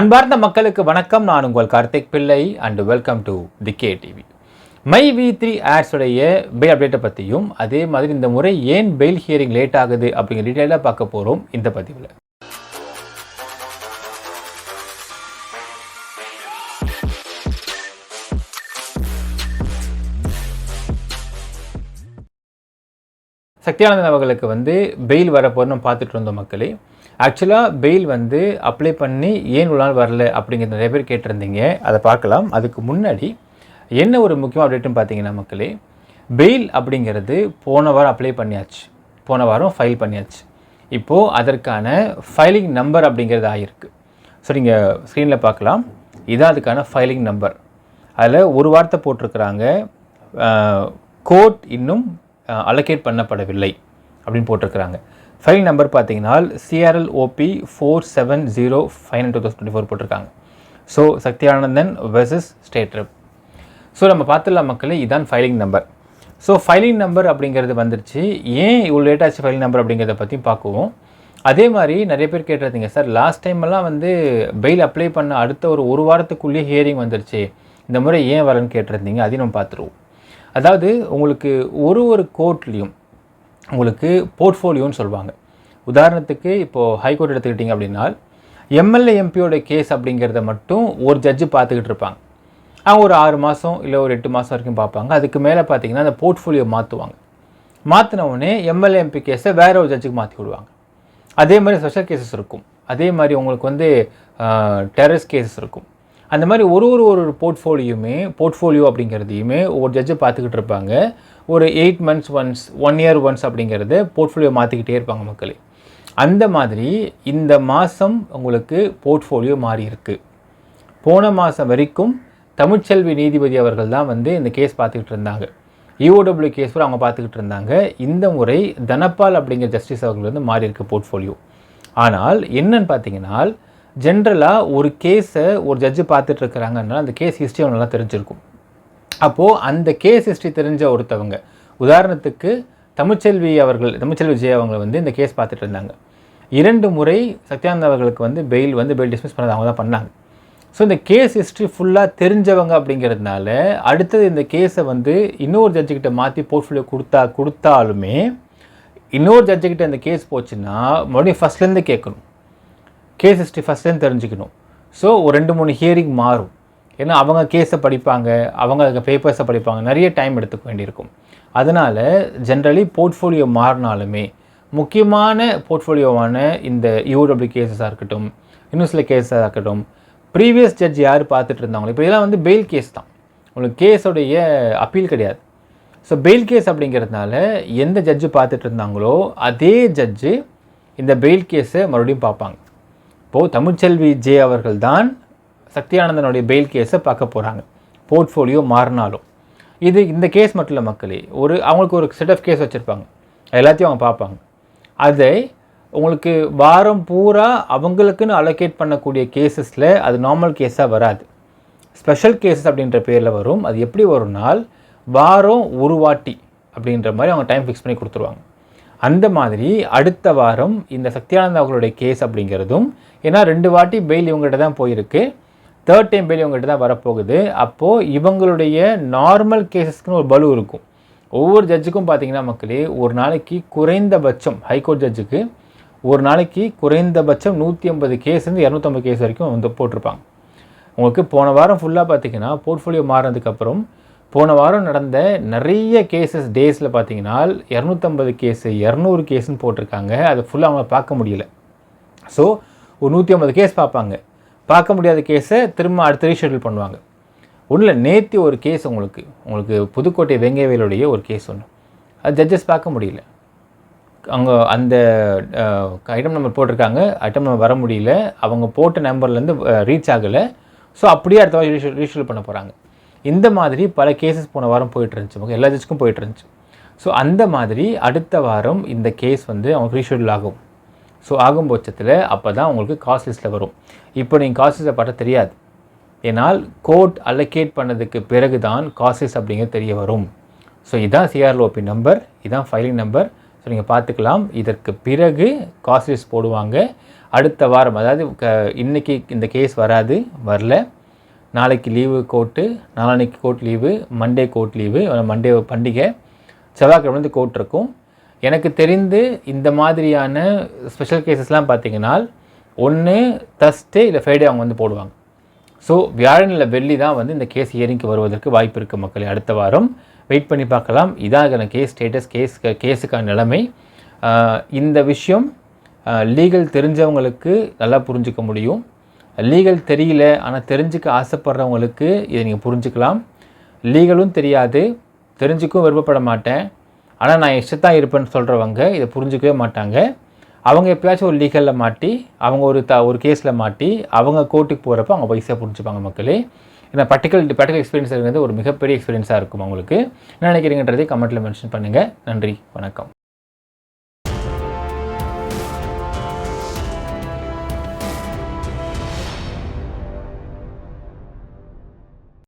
அன்பார்ந்த மக்களுக்கு வணக்கம். நான் உங்கள் Karthik Pillai and welcome to the K TV. My V3 ads உடைய பெயில் அப்டேட்டை பற்றியும் அதே மாதிரி இந்த முறை ஏன் பெயில் ஹியரிங் லேட் ஆகுது அப்படிங்கிற டீட்டெயிலாக பார்க்க போகிறோம் இந்த பதிவில். சக்தியானந்தன் அவர்களுக்கு பெயில் வரப்போன்னு பார்த்துட்டு இருந்தோம் மக்களே. ஆக்சுவலாக பெயில் அப்ளை பண்ணி ஏன் ஒரு நாள் வரல அப்படிங்கிறது நிறைய பேர் கேட்டிருந்தீங்க. அதை பார்க்கலாம். அதுக்கு முன்னாடி என்ன ஒரு முக்கியமான அப்டேட்டுன்னு பார்த்தீங்கன்னா மக்களே, பெயில் அப்படிங்கிறது போன வாரம் அப்ளை பண்ணியாச்சு, போன வாரம் ஃபைல் பண்ணியாச்சு. இப்போது அதற்கான ஃபைலிங் நம்பர் அப்படிங்கிறது ஆகிருக்கு. ஸோ நீங்கள் ஸ்க்ரீனில் பார்க்கலாம், இதான் அதுக்கான ஃபைலிங் நம்பர். அதில் ஒரு வார்த்தை போட்டிருக்கிறாங்க, கோர்ட் இன்னும் அலோகேட் பண்ணப்படவில்லை அப்படின்னு போட்டிருக்கிறாங்க. ஃபைல் நம்பர் பார்த்தீங்கன்னா CRLOP 47059/2024 போட்டிருக்காங்க. So Sakthiyanandhan versus state rep. So நம்ம பார்த்துடலாம் மக்களே, இதுதான் filing number. So filing number அப்படிங்கிறது வந்துருச்சு. ஏன் இவ்வளோ லேட்டாச்சு ஃபைலிங் நம்பர் அப்படிங்கிறத பற்றி பார்க்குவோம். அதே மாதிரி நிறைய பேர் கேட்டிருந்தீங்க, சார் லாஸ்ட் டைமெல்லாம் பெயில் அப்ளை பண்ண அடுத்த ஒரு வாரத்துக்குள்ளேயே ஹியரிங் வந்துருச்சு, இந்த முறை ஏன் வரேன்னு கேட்டிருந்தீங்க. அதையும் நம்ம பார்த்துருவோம். அதாவது உங்களுக்கு ஒரு கோர்ட்லேயும் உங்களுக்கு போர்ட்ஃபோலியோன்னு சொல்லுவாங்க. உதாரணத்துக்கு இப்போது ஹைகோர்ட் எடுத்துக்கிட்டிங்க அப்படின்னா MLA MPயோட கேஸ் அப்படிங்கிறத மட்டும் ஒரு ஜட்ஜு பார்த்துக்கிட்டு இருப்பாங்க. அவங்க ஒரு 6 மாதம் இல்லை ஒரு 8 மாதம் வரைக்கும் பார்ப்பாங்க. அதுக்கு மேலே பார்த்தீங்கன்னா அந்த போர்ட்ஃபோலியோ மாற்றுவாங்க. மாற்றினவுடனே MLA MP கேஸை வேற ஒரு ஜட்ஜுக்கு மாற்றி விடுவாங்க. அதே மாதிரி ஸ்பெஷல் கேசஸ் இருக்கும். அதே மாதிரி உங்களுக்கு டெரரிஸ்ட் கேசஸ் இருக்கும். அந்த மாதிரி ஒரு போர்ட்ஃபோலியோ அப்படிங்கிறதையுமே ஒரு ஜட்ஜை பார்த்துக்கிட்டு இருப்பாங்க. ஒரு 8 months ஒன்ஸ், 1 year ஒன்ஸ் அப்படிங்கிறத போர்ட்ஃபோலியோ மாற்றிக்கிட்டே இருப்பாங்க மக்களே. அந்த மாதிரி இந்த மாதம் உங்களுக்கு போர்ட்ஃபோலியோ மாறி இருக்கு. போன மாதம் வரைக்கும் தமிழ்ச்செல்வி நீதிபதி அவர்கள் தான் இந்த கேஸ் பார்த்துக்கிட்டு இருந்தாங்க. EOW கேஸ் அவங்க பார்த்துக்கிட்டு இருந்தாங்க. இந்த முறை தனபால் அப்படிங்கிற ஜஸ்டிஸ் அவர்கள் மாறி இருக்கு போர்ட்ஃபோலியோ. ஆனால் என்னன்னு பார்த்தீங்கன்னா, ஜென்ரலாக ஒரு கேஸை ஒரு ஜட்ஜு பார்த்துட்டு இருக்கிறாங்கன்னா அந்த கேஸ் ஹிஸ்ட்ரி அவங்க நல்லா தெரிஞ்சிருக்கும். அப்போது அந்த கேஸ் ஹிஸ்ட்ரி தெரிஞ்ச ஒருத்தவங்க, உதாரணத்துக்கு தமிழ்ச்செல்வி ஜெய அவங்க இந்த கேஸ் பார்த்துட்டு இருந்தாங்க. 2 முறை சத்யானந்த் அவர்களுக்கு பெயில் டிஸ்மிஸ் பண்ணது அவங்க தான் பண்ணாங்க. ஸோ இந்த கேஸ் ஹிஸ்ட்ரி ஃபுல்லாக தெரிஞ்சவங்க அப்படிங்கிறதுனால அடுத்தது இந்த கேஸை இன்னொரு ஜட்ஜுக்கிட்ட மாற்றி போர்ட்ஃபோலியோ கொடுத்தாலுமே இன்னொரு ஜட்ஜுக்கிட்ட இந்த கேஸ் போச்சுன்னா மறுபடியும் ஃபஸ்ட்லேருந்து கேட்கணும், கேஸ் ஹிஸ்ட்ரி ஃபஸ்ட்லேருந்து தெரிஞ்சுக்கணும். ஸோ ஒரு 2-3 ஹியரிங் மாறும். ஏன்னா அவங்க கேஸை படிப்பாங்க, அவங்க அதுக்கு பேப்பர்ஸை படிப்பாங்க, நிறைய டைம் எடுத்துக்க வேண்டியிருக்கும். அதனால் ஜென்ரலி போர்ட்ஃபோலியோ மாறினாலுமே முக்கியமான போர்ட்ஃபோலியோவான இந்த EOW கேஸஸாக இருக்கட்டும், இன்னும் சில கேஸாக இருக்கட்டும், ப்ரீவியஸ் ஜட்ஜ் யார் பார்த்துட்டு இருந்தாங்களோ, இப்போ இதெல்லாம் பெயில் கேஸ் தான், உங்களுக்கு கேஸோடைய அப்பீல் கிடையாது. ஸோ பெயில் கேஸ் அப்படிங்கிறதுனால எந்த ஜட்ஜு பார்த்துட்டு இருந்தாங்களோ அதே ஜட்ஜு இந்த பெயில் கேஸை மறுபடியும் பார்ப்பாங்க. இப்போது தமிழ்ச்செல்வி ஜே அவர்கள் தான் சக்தியானந்தனுடைய பெயில் கேஸை பார்க்க போகிறாங்க, போர்ட்ஃபோலியோ மாறினாலும். இந்த கேஸ் மட்டும் இல்லை மக்களே, அவங்களுக்கு ஒரு செட் ஆஃப் கேஸ் வச்சுருப்பாங்க, எல்லாத்தையும் அவங்க பார்ப்பாங்க. அதை உங்களுக்கு வாரம் பூரா அவங்களுக்குன்னு அலோகேட் பண்ணக்கூடிய கேஸஸில் அது நார்மல் கேஸாக வராது, ஸ்பெஷல் கேஸஸ் அப்படின்ற பேரில் வரும். அது எப்படி வரும்னால் வாரம் ஒரு வாட்டி அப்படின்ற மாதிரி அவங்க டைம் ஃபிக்ஸ் பண்ணி கொடுத்துருவாங்க. அந்த மாதிரி அடுத்த வாரம் இந்த சக்தியானந்தா அவர்களுடைய கேஸ் அப்படிங்கிறதும், ஏன்னா 2 வாட்டி பெயில் இவங்ககிட்ட தான் போயிருக்கு, 3rd டைம் பெயில் இவங்ககிட்ட தான் வரப்போகுது. அப்போது இவங்களுடைய நார்மல் கேஸஸ்க்குன்னு ஒரு பலு இருக்கும். ஒவ்வொரு ஜட்ஜுக்கும் பார்த்தீங்கன்னா மக்களே, ஒரு நாளைக்கு குறைந்தபட்சம் ஹைகோர்ட் ஜட்ஜுக்கு ஒரு நாளைக்கு குறைந்தபட்சம் 150 கேஸ்லேருந்து 250 கேஸ் வரைக்கும் போட்டிருப்பாங்க. உங்களுக்கு போன வாரம் ஃபுல்லாக பார்த்தீங்கன்னா போர்ட்ஃபோலியோ மாறினதுக்கப்புறம் போன வாரம் நடந்த நிறைய கேசஸ் டேஸில் பார்த்தீங்கன்னா 250 கேஸு 200 கேஸுன்னு போட்டிருக்காங்க. அது ஃபுல்லாக அவங்க பார்க்க முடியல. ஸோ ஒரு 150 கேஸ் பார்ப்பாங்க, பார்க்க முடியாத கேஸை திரும்ப அடுத்த ரீஷெட்யூல் பண்ணுவாங்க. ஒன்றில் நேற்று ஒரு கேஸ் உங்களுக்கு புதுக்கோட்டை வெங்கைவேலுடைய ஒரு கேஸ் ஒன்று, அது ஜட்ஜஸ் பார்க்க முடியல. அவங்க அந்த ஐட்டம் நம்பர் போட்டிருக்காங்க, ஐட்டம் நம்பர் வர முடியல, அவங்க போட்ட நம்பர்லேருந்து ரீச் ஆகலை. ஸோ அப்படியே அடுத்த வாரம் ரீஷெட்யூல் பண்ண போகிறாங்க. இந்த மாதிரி பல கேசஸ் போன வாரம் போயிட்டு இருந்துச்சு, எல்லா ஜட்ஜுக்கும் போயிட்டு இருந்துச்சு. ஸோ அந்த மாதிரி அடுத்த வாரம் இந்த கேஸ் அவங்க ரீஷெட்யூல் ஆகும். ஸோ ஆகும் பட்சத்தில் அப்போ தான் உங்களுக்கு காஸ்ட் லிஸ்ட்டில் வரும். இப்போ நீங்கள் காஸ்ட் லிஸ்ட்டை பார்த்தா தெரியாது, ஏன்னால் கோர்ட் அலோகேட் பண்ணதுக்கு பிறகு தான் காஸ்ட் லிஸ்ட் அப்படிங்கிறது தெரிய வரும். ஸோ இதுதான் CRLOP நம்பர், இதுதான் ஃபைலிங் நம்பர். ஸோ நீங்கள் பார்த்துக்கலாம். இதற்கு பிறகு காஸ்ட் லிஸ்ட் போடுவாங்க. அடுத்த வாரம், அதாவது இன்றைக்கி இந்த கேஸ் வரல, நாளைக்கு லீவு கோர்ட்டு, நாளான்னைக்கு court leave, Monday court leave, Monday பண்டிகை, செவ்வாய்க்கிழமை வந்து கோர்ட் இருக்கும். எனக்கு தெரிந்து இந்த மாதிரியான ஸ்பெஷல் கேசஸ்லாம் பார்த்திங்கன்னா ஒன்று தர்ஸ்டே இல்லை ஃப்ரைடே அவங்க வந்து போடுவாங்க. ஸோ வியாழன் இல்லை வெள்ளி தான் வந்து இந்த கேஸ் ஹியரிங்க்கு வருவதற்கு வாய்ப்பு இருக்குது மக்களே. அடுத்த வாரம் வெயிட் பண்ணி பார்க்கலாம். இதான கேஸ் ஸ்டேட்டஸ், கேஸுக்கான நிலைமை. இந்த விஷயம் லீகல் தெரிஞ்சவங்களுக்கு நல்லா புரிஞ்சிக்க முடியும். லீகல் தெரியல ஆனால் தெரிஞ்சுக்க ஆசைப்படுறவங்களுக்கு இதை நீங்கள் புரிஞ்சுக்கலாம். லீகலும் தெரியாது, தெரிஞ்சுக்கவும் விருப்பப்பட மாட்டேன், ஆனால் நான் இஷ்டத்தான் இருப்பேன்னு சொல்கிறவங்க இதை புரிஞ்சிக்கவே மாட்டாங்க. அவங்க எப்போயாச்சும் ஒரு லீகலில் மாட்டி, அவங்க ஒரு கேஸில் மாட்டி அவங்க கோர்ட்டுக்கு போகிறப்ப அவங்க பைசாக புரிஞ்சுப்பாங்க மக்களே. ஏன்னா ப்ராக்டிக்கல் எக்ஸ்பீரியன்ஸ் இருக்கிறது ஒரு மிகப்பெரிய எக்ஸ்பீரியன்ஸாக இருக்கும் அவங்களுக்கு. என்ன நினைக்கிறீங்கன்றதை கமெண்ட்டில் மென்ஷன் பண்ணுங்கள். நன்றி, வணக்கம்.